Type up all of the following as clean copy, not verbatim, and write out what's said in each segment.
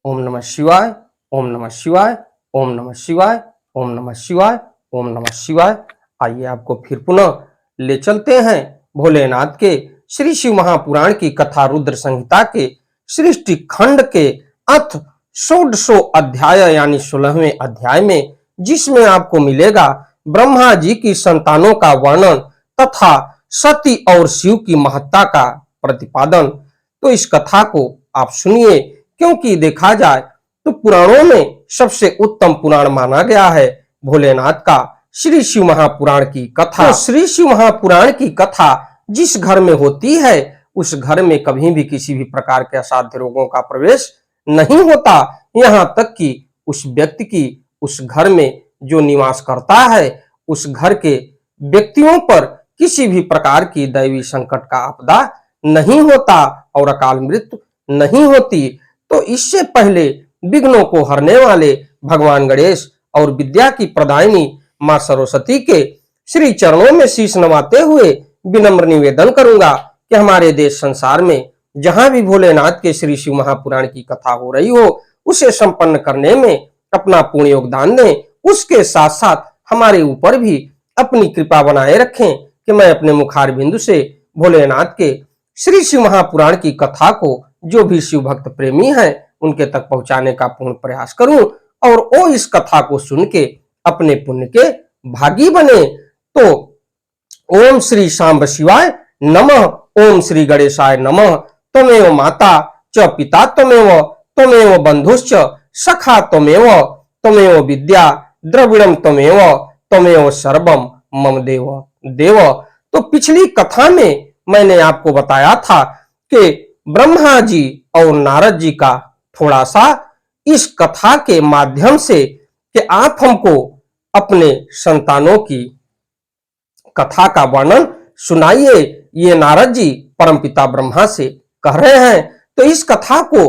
ओम नमः शिवाय, ओम नमः शिवाय, ओम नमः शिवाय, ओम नमः शिवाय, ओम नमः शिवाय। आइए आपको फिर पुनः ले चलते हैं भोलेनाथ के श्री शिव महापुराण की कथा रुद्र संहिता के सृष्टि खंड के अथ षोडशो अध्याय यानी 16वें अध्याय में, जिसमें आपको मिलेगा ब्रह्मा जी की संतानों का वर्णन तथा सती और शिव की महत्ता का प्रतिपादन। तो इस कथा को आप सुनिए, क्योंकि देखा जाए तो पुराणों में सबसे उत्तम पुराण माना गया है भोलेनाथ का श्री शिव महापुराण की कथा। तो श्री शिव महापुराण की कथा जिस घर में होती है उस घर में कभी भी किसी भी प्रकार के असाध्य रोगों का प्रवेश नहीं होता। यहाँ तक कि उस व्यक्ति की उस घर में जो निवास करता है उस घर के व्यक्तियों पर किसी भी प्रकार की दैवी संकट का आपदा नहीं होता और अकाल मृत्यु नहीं होती। तो इससे पहले विघ्नों को हरने वाले भगवान गणेश और विद्या की प्रदायिनी मां सरस्वती के श्री चरणों में शीश नवाते हुए विनम्र निवेदन करूंगा कि हमारे देश संसार में जहां भी भोलेनाथ के श्री शिव महापुराण की कथा हो रही हो उसे संपन्न करने में अपना पूर्ण योगदान दें। उसके साथ साथ हमारे ऊपर भी अपनी कृपा बनाए रखें कि मैं अपने मुखार बिंदु से भोलेनाथ के श्री शिव महापुराण की कथा को जो भी शिव भक्त प्रेमी हैं उनके तक पहुंचाने का पूर्ण प्रयास करूं और वो इस कथा को सुन के अपने पुण्य के भागी बने। तो ओम श्री सांब शिवाय नमः, ओम श्री गणेशाय नमः। त्वमेव माता च पिता त्वमेव बंधुश्च सखा त्वमेव विद्या द्रविड़म त्वमेव सर्वम मम देव देव। तो पिछली कथा में मैंने आपको बताया था कि ब्रह्मा जी और नारद जी का थोड़ा सा इस कथा के माध्यम से कि आप हमको अपने संतानों की कथा का वर्णन सुनाइए, ये नारद जी परमपिता ब्रह्मा से कह रहे हैं। तो इस कथा को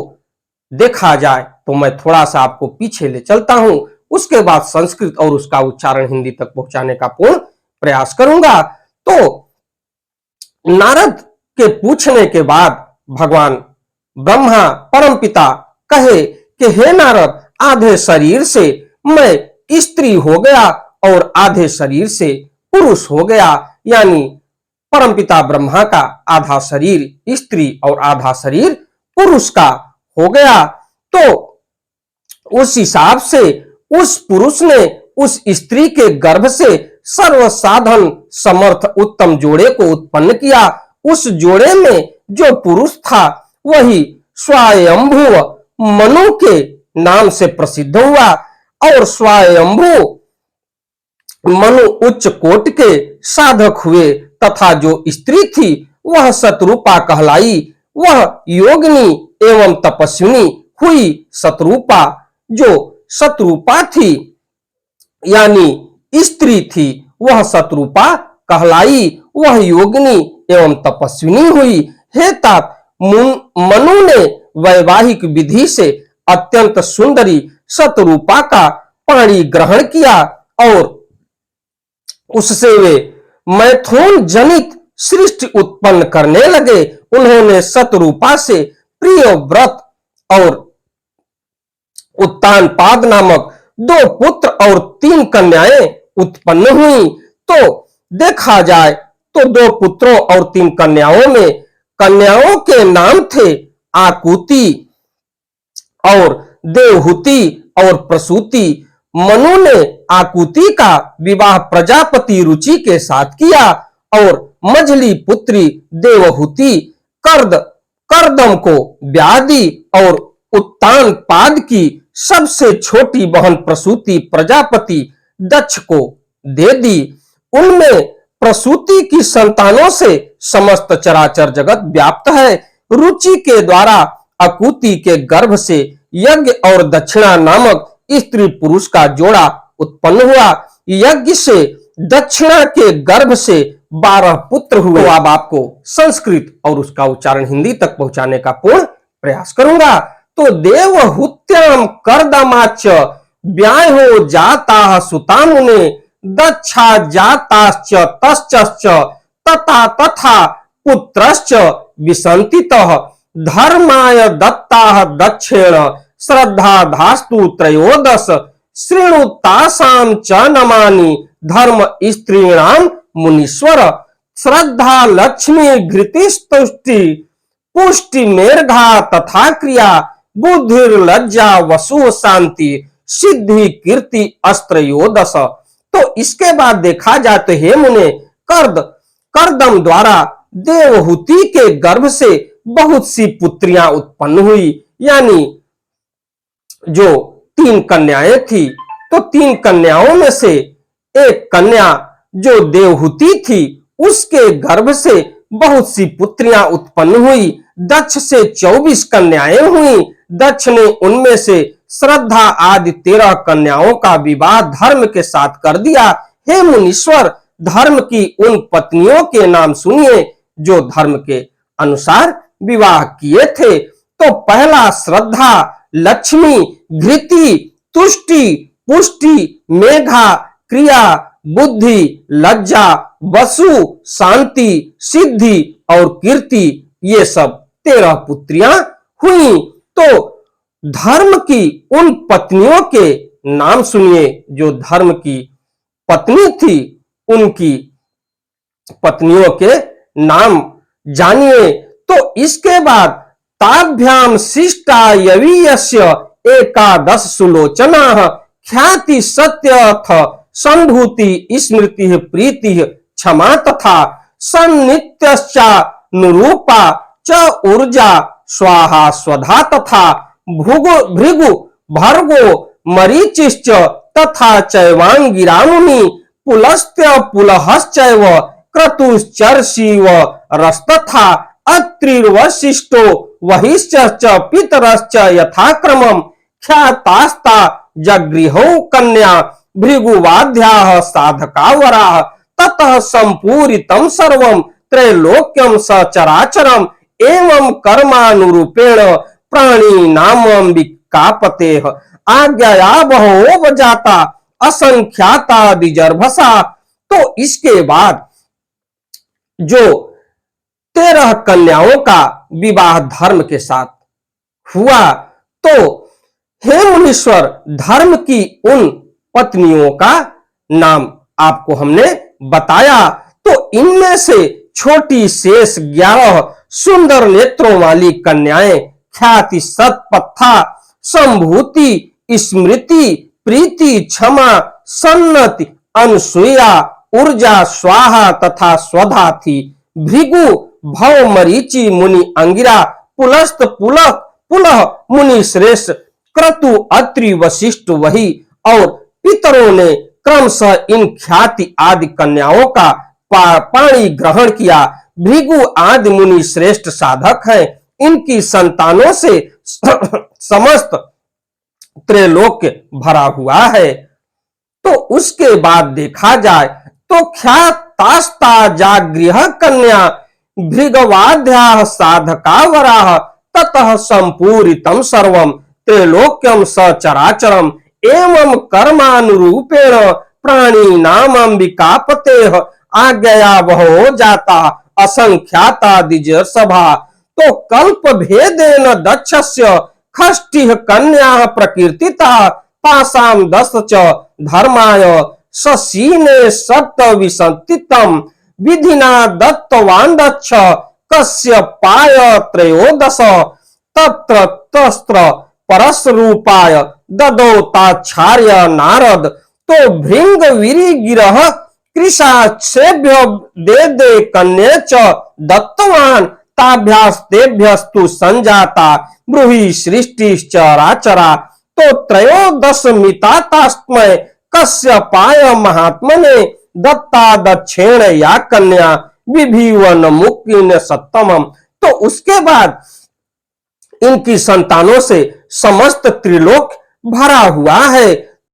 देखा जाए तो मैं थोड़ा सा आपको पीछे ले चलता हूं, उसके बाद संस्कृत और उसका उच्चारण हिंदी तक पहुंचाने का पूर्ण प्रयास करूंगा। तो नारद के पूछने के बाद भगवान ब्रह्मा परमपिता कहे कि हे नारद, आधे शरीर से मैं स्त्री हो गया और आधे शरीर से पुरुष हो गया, यानी परमपिता ब्रह्मा का आधा शरीर स्त्री और आधा शरीर पुरुष का हो गया। तो उस हिसाब से उस पुरुष ने उस स्त्री के गर्भ से सर्व साधन समर्थ उत्तम जोड़े को उत्पन्न किया। उस जोड़े में जो पुरुष था वही स्वयंभू मनु के नाम से प्रसिद्ध हुआ और स्वयंभू मनु उच्च कोट के साधक हुए तथा जो स्त्री थी वह शतरूपा कहलाई। वह योगिनी एवं तपस्विनी हुई। शतरूपा जो शतरूपा थी यानी स्त्री थी वह शतरूपा कहलाई, वह योगिनी एवं तपस्विनी हुई। हे तात, मनु ने वैवाहिक विधि से अत्यंत सुंदरी शतरूपा का पाणी ग्रहण किया और उससे वे मैथुन जनित सृष्टि उत्पन्न करने लगे। उन्होंने शतरूपा से प्रिय व्रत और उत्तानपाद नामक 2 पुत्र और 3 कन्याएं उत्पन्न हुई। तो देखा जाए तो 2 पुत्रों और 3 कन्याओं में कन्याओं के नाम थे आकुति और देवहूति और प्रसूति। मनु ने आकुति का विवाह प्रजापति रुचि के साथ किया और मझली पुत्री देवहूति करदम को ब्याह दी और उत्तानपाद की सबसे छोटी बहन प्रसूति प्रजापति दक्ष को दे दी। उनमें प्रसूति की संतानों से समस्त चराचर जगत व्याप्त है। रुचि के द्वारा आकुति के गर्भ से यज्ञ और दक्षिणा नामक स्त्री पुरुष का जोड़ा उत्पन्न हुआ। यज्ञ से दक्षिणा के गर्भ से 12 पुत्र हुए। तो अब आपको संस्कृत और उसका उच्चारण हिंदी तक पहुंचाने का पूर्ण प्रयास करूंगा। तो देवहूत्याम कर्दमाच व्याहो जाता सुतामुने दक्षा जाताश्च तश्च तथा तथा पुत्रश्च विसंतितः धर्माय दत्ताः दक्षेण श्रद्धा धास्तु त्रयोदश श्रृणुतासाम च नमानि धर्म स्त्रीणाम मुनीश्वर श्रद्धा लक्ष्मी घृतिस्तुष्टि पुष्टि मेर्घा तथा क्रिया बुद्धिर लज्जा वसु शांति सिद्धि कीर्ति अस्त्रयोदश। तो इसके बाद देखा जाए तो हे मुने करदम द्वारा देवहूति के गर्भ से बहुत सी पुत्रियां उत्पन्न हुई, यानी जो 3 कन्याएं थी, तो 3 कन्याओं में से एक कन्या जो देवहूति थी उसके गर्भ से बहुत सी पुत्रियां उत्पन्न हुई। दक्ष से 24 कन्याएं हुई। दक्ष ने उनमें से श्रद्धा आदि 13 कन्याओं का विवाह धर्म के साथ कर दिया। हे मुनीश्वर, धर्म की उन पत्नियों के नाम सुनिए जो धर्म के अनुसार विवाह किए थे। तो पहला श्रद्धा, लक्ष्मी, घृति, तुष्टि, पुष्टि, मेघा, क्रिया, बुद्धि, लज्जा, वसु, शांति, सिद्धि और कीर्ति, ये सब 13 पुत्रियां हुई। तो धर्म की उन पत्नियों के नाम सुनिए जो धर्म की पत्नी थी, उनकी पत्नियों के नाम जानिए। तो इसके बाद ताभ्याम शिष्टा यवीयस्य एकादश सुलोचना ख्याति सत्यथ संभूति स्मृति प्रीति क्षमा तथा सन्नित्यश्चा नुरूपा च ऊर्जा स्वाहा स्वधा तथा भृगु भर्गो मरीचिश्च तथा चैवांगिरामुनि पुलस्त्य पुलहश्चैव क्रतुश्चर्षिव रस्तथा अत्रिर्वशिष्टो वहिश्च पितरश्च यथाक्रमम् ख्यातास्ता जगृहौ कन्या भृगुवाद्याः साधकावराः ततः सम्पूरितं सर्वं त्रैलोक्यं सचराचरम् एवं कर्मानुरूपेण प्राणी नामंबिकापतेः आज्ञया बहवो जाता असंख्याता दिजर्भसा। तो इसके बाद जो 13 कन्याओं का विवाह धर्म के साथ हुआ, तो हे मुनीश्वर, धर्म की उन पत्नियों का नाम आपको हमने बताया। तो इनमें से छोटी शेष 11 सुंदर नेत्रों वाली कन्याएं ख्याति सत्पथा संभूति स्मृति प्रीति क्षमा सन्नति अनुसुईया ऊर्जा स्वाहा तथा स्वधा थी। भृगु भव मरीचि मुनि अंगिरा पुलस्त पुलह मुनि श्रेष्ठ क्रतु अत्रि वशिष्ठ वही और पितरों ने क्रमशः इन ख्याति आदि कन्याओं का पाणी ग्रहण किया। भृगु आदि मुनि श्रेष्ठ साधक हैं। इनकी संतानों से समस्त त्रैलोक्य भरा हुआ है। तो उसके बाद देखा जाए तो ख्यातास्ता जागृह कन्या भृगवाद्याः साधकावराः ततः संपूरितं सर्वं त्रैलोक्यं सचराचरम् एवं कर्मानुरूपेण प्राणी नामंबिकापतेः आज्ञया बहो जाता असंख्याता द्विज सभा। तो कल्प भेदेन दक्षस्य खष्टिः कन्याः प्रकीर्तिता तासां 10 च धर्माय ससीने सप्तविंशतितम विधिना दत्तवान् दक्ष कश्यपाय 13 तत्र तस्त्र परसरूपाय ददौ ताच्छार्य नारद। तो भृंग विरि गिरह कृशाक्षेभ्य दे कन्ये च दत्तवान् ताभ्यास्तेभ्यस्तु संजाता ब्रूहि सृष्टिश्चराचरा। तो 13 मितास्मय कश्यपाय महात्मने दत्ता दक्षिण या कन्या विभिवन मुक्तिन सत्तमम। तो उसके बाद इनकी संतानों से समस्त त्रिलोक भरा हुआ है।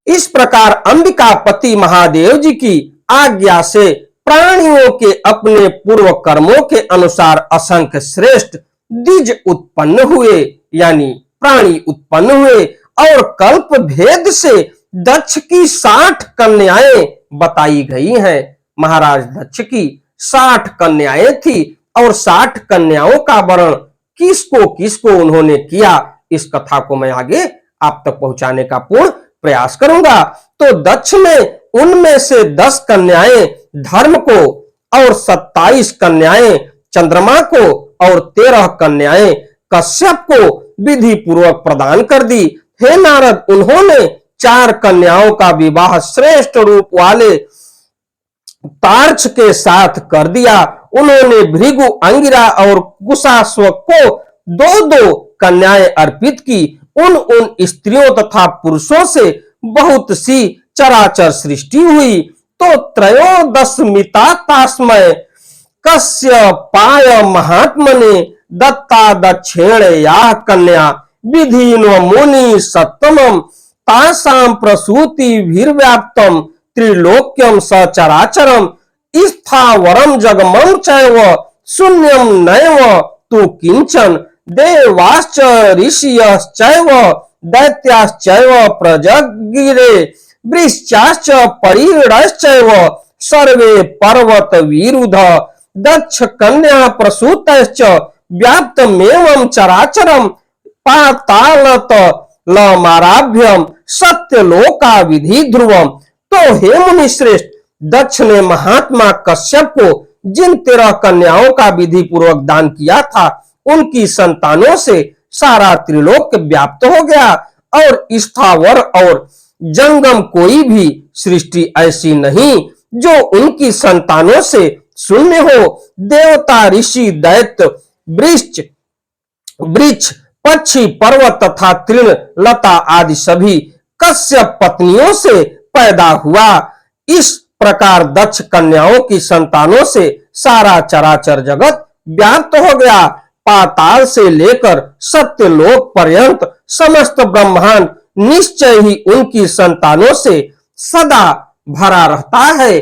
इस प्रकार अंबिकापति महादेव जी की आज्ञा से प्राणियों के अपने पूर्व कर्मों के अनुसार असंख्य श्रेष्ठ द्विज उत्पन्न हुए, यानी प्राणी उत्पन्न हुए। और कल्प भेद से दक्ष की 60 कन्याएं बताई गई हैं। महाराज दक्ष की 60 कन्याएं थी और 60 कन्याओं का वर्ण किसको किसको उन्होंने किया, इस कथा को मैं आगे आप तक पहुंचाने का पूर्ण प्रयास करूंगा। तो दक्ष ने उनमें से 10 कन्याएं धर्म को और 27 कन्याएं चंद्रमा को और 13 कन्याएं कश्यप को विधि पूर्वक प्रदान कर दी। हे नारद, उन्होंने 4 कन्याओं का विवाह श्रेष्ठ रूप वाले तार्क्ष के साथ कर दिया। उन्होंने भृगु, अंगिरा और कुशास्व को 2-2 कन्याएं अर्पित की। उन स्त्रियों तथा पुरुषों से बहुत सी चराचर सृष्टि हुई। तो त्रयोदशमिता तास्मय कश्यपाय महात्मने दत्ता दक्षिण या कन्या विधिनो मुनि सत्तमम तासाम प्रसूति भीर्व्याप्तम त्रिलोक्यम सचराचरम स्थावरम जगमम चैव शून्यम नैव तु किंचन देवाश्च ऋषयश्चैव दैत्याश्चैव प्रजगिरे वृश्चाश्च परीडश्चैव सर्वे पर्वत विरुध दक्ष कन्या प्रसूतश्च व्याप्तमेवं चराचरम पातालत लमाराभ्यम सत्यलोका विधि ध्रुवम। तो हे मुनि श्रेष्ठ, दक्ष ने महात्मा कश्यप को जिन 13 कन्याओं का विधि पूर्वक दान किया था, उनकी संतानों से सारा त्रिलोक व्याप्त हो गया और स्थावर और जंगम कोई भी सृष्टि ऐसी नहीं जो उनकी संतानों से शून्य हो। देवता, ऋषि, दैत्य, वृक्ष, पक्षी, पर्वत तथा तृण लता आदि सभी कश्यप पत्नियों से पैदा हुआ। इस प्रकार दक्ष कन्याओं की संतानों से सारा चराचर जगत व्याप्त हो गया। पाताल से लेकर सत्यलोक पर्यंत समस्त ब्रह्मांड निश्चय ही उनकी संतानों से सदा भरा रहता है,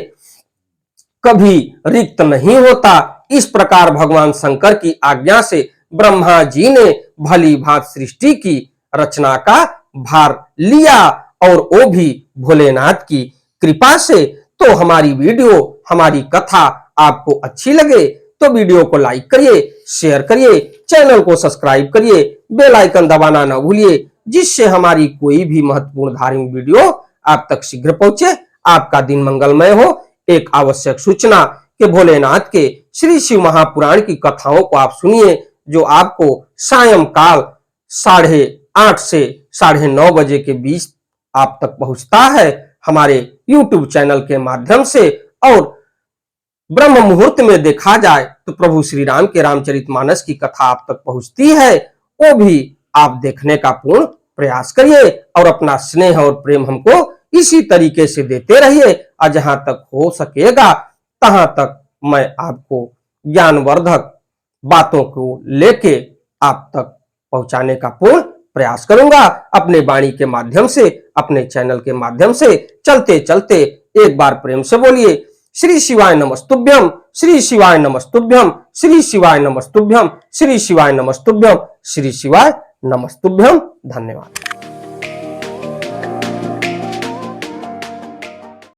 कभी रिक्त नहीं होता। इस प्रकार भगवान शंकर की आज्ञा से ब्रह्मा जी ने भली भांति सृष्टि की रचना का भार लिया और वो भी भोलेनाथ की कृपा से। तो हमारी वीडियो, हमारी कथा आपको अच्छी लगे तो वीडियो को लाइक करिए, शेयर करिए, चैनल को सब्सक्राइब करिए, बेल आइकन दबाना न भूलिए, जिससे हमारी कोई भी महत्वपूर्ण धार्मिक वीडियो आप तक शीघ्र पहुंचे। आपका दिन मंगलमय हो। एक आवश्यक सूचना कि भोलेनाथ के श्री शिव महापुराण की कथाओं को आप सुनिए, जो आपको सायंकाल 8:30 से 9:30 बजे के बीच आप तक पहुंचता है हमारे YouTube चैनल के माध्यम से। और ब्रह्म मुहूर्त में देखा जाए तो प्रभु श्री राम के रामचरितमानस की कथा आप तक पहुंचती है, वो भी आप देखने का पूर्ण प्रयास करिए और अपना स्नेह और प्रेम हमको इसी तरीके से देते रहिए। और जहां तक हो सकेगा तहां तक मैं आपको ज्ञानवर्धक बातों को लेके आप तक पहुंचाने का पूर्ण प्रयास करूंगा, अपने वाणी के माध्यम से, अपने चैनल के माध्यम से। चलते चलते एक बार प्रेम से बोलिए श्री शिवाय नमस्तुभ्यम, श्री शिवाय नमस्तुभ्यम, श्री शिवाय नमस्तुभ्यम, श्री शिवाय नमस्तुभ्यम, श्री शिवाय नमस्तुभ्यम। धन्यवाद।